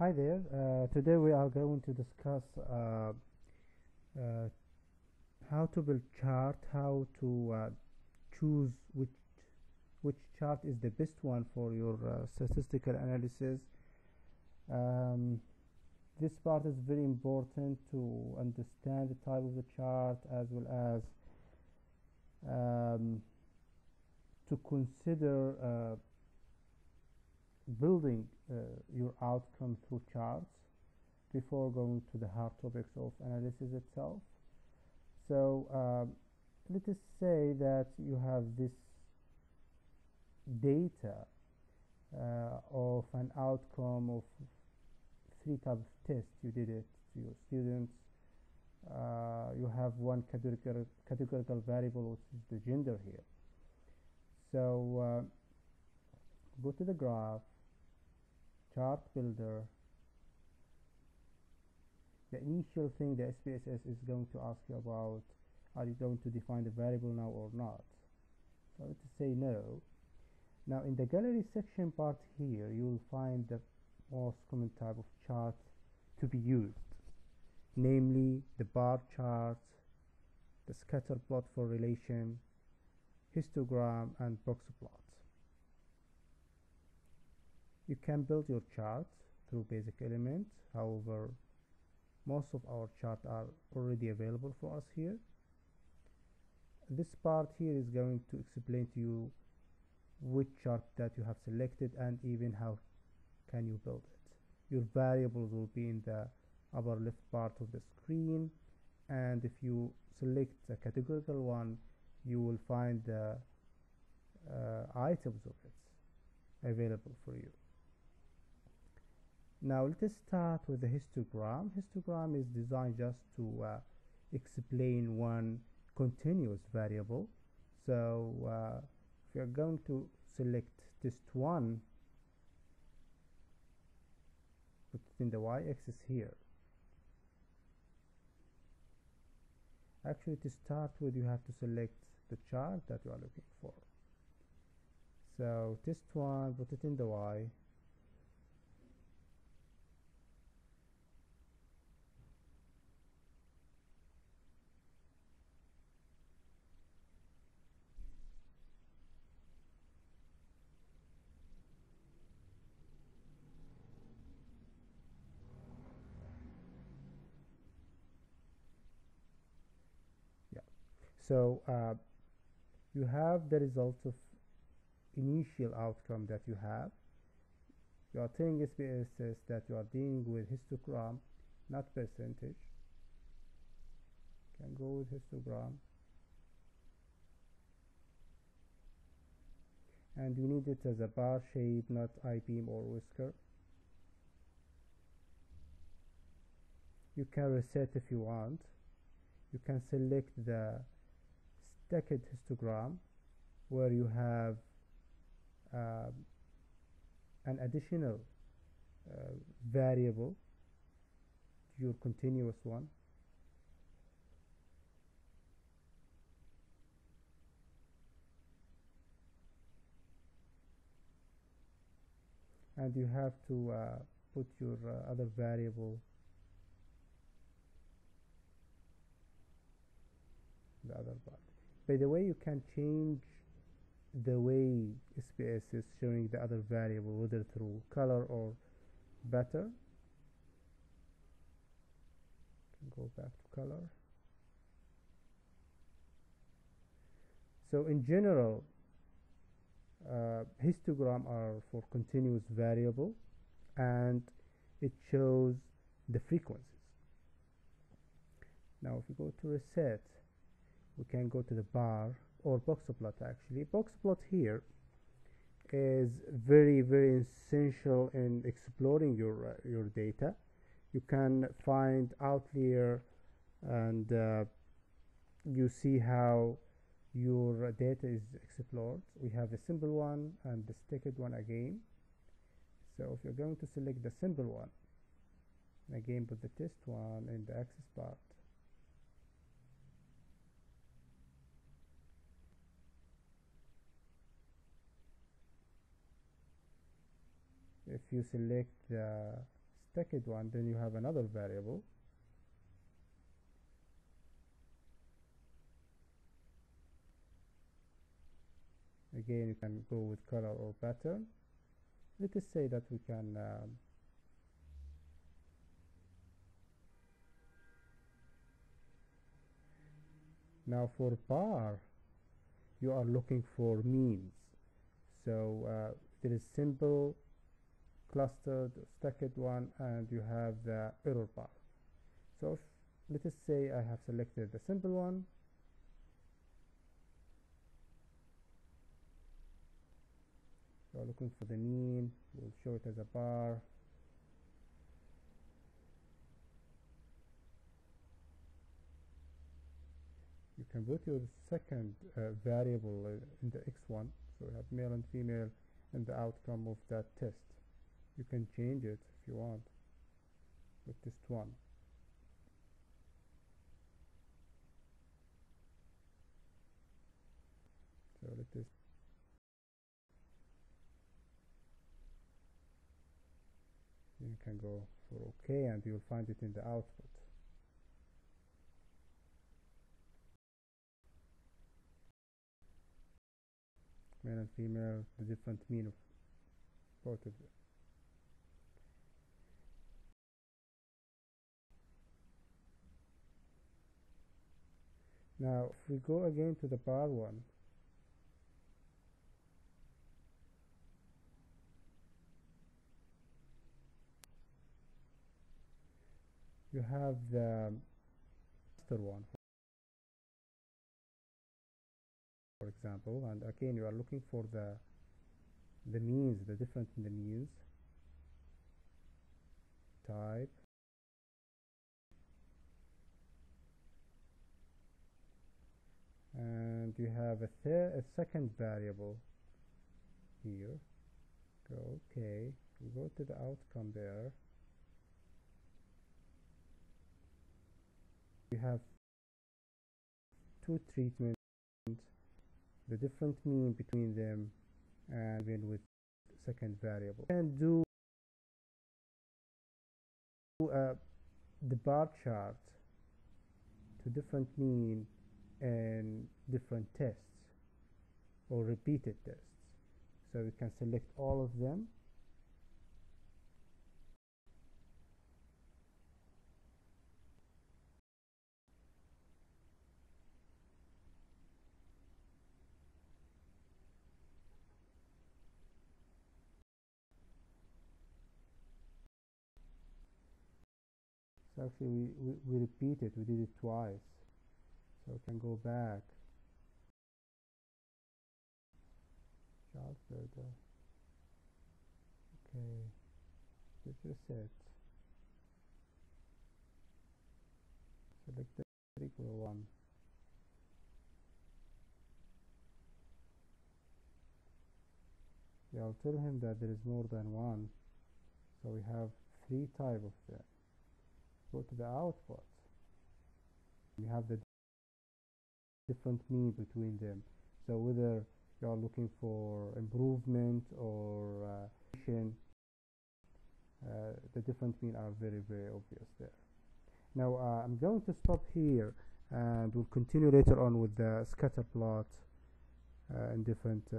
Hi there. Today we are going to discuss uh, how to build chart, how to choose which chart is the best one for your statistical analysis. Um, this part is very important to understand the type of the chart as well as to consider building your outcome through charts before going to the hard topics of analysis itself. So let us say that you have this data of an outcome of three types of tests. You did it to your students. You have one categorical variable, which is the gender here. So go to the graph, chart builder. The initial thing the SPSS is going to ask you about, are you going to define the variable now or not? So let's say no. Now in the gallery section part here, you will find the most common type of chart to be used, namely the bar chart, the scatter plot for relation, histogram, and box plot. You can build your chart through basic elements. However, most of our charts are already available for us here. This part here is going to explain to you which chart that you have selected and even how can you build it. Your variables will be in the upper left part of the screen, and if you select the categorical one, you will find the items of it available for you. Now let us start with the histogram. Histogram is designed just to explain one continuous variable. So if you are going to select test 1, put it in the y-axis here. Actually, to start with, you have to select the chart that you are looking for. So test 1, put it in the y. So you have the results of initial outcome that you have. You are telling SPSS that you are dealing with histogram, not percentage. You can go with histogram. And you need it as a bar shape, not I-beam or whisker. You can reset if you want. You can select the stacked histogram, where you have an additional variable to your continuous one. And you have to put your other variable, the other part. By the way, you can change the way SPS is showing the other variable, whether through color or better. Go back to color. So in general, histogram are for continuous variable, and it shows the frequencies. Now if you go to reset, we can go to the bar or box plot. Actually, box plot here is very essential in exploring your data. You can find outlier, and you see how your data is explored. We have the simple one and the stacked one again. So if you're going to select the simple one, again put the test one in the axis part. If you select the stacked one, then you have another variable. Again, you can go with color or pattern. Let us say that we can now for bar you are looking for means. So there is simple, clustered, stacked one, and you have the error bar. So if, let us say I have selected the simple one. So looking for the mean, we'll show it as a bar. You can put your second variable in the x1, so you have male and female and the outcome of that test. You can change it if you want with test 1. So let us you can go for OK and you'll find it in the output. Male and female, the different mean of both of them. Now if we go again to the bar one, you have the cluster one, for example, and again you are looking for the means, the difference in the means, type, and you have a second variable here. Go OK, we go to the outcome there. We have two treatments, the different mean between them, and then with second variable. And do the bar chart to different mean and different tests or repeated tests. So we can select all of them. So actually we repeat it, we did it twice. So we can go back. Chart further. Okay. Let's reset. Select the equal one. Yeah, I'll tell him that there is more than one. So we have 3 types of them. Go to the output. We have the different mean between them. So whether you are looking for improvement or the different mean are very, very obvious there. Now I'm going to stop here and we'll continue later on with the scatter plot in different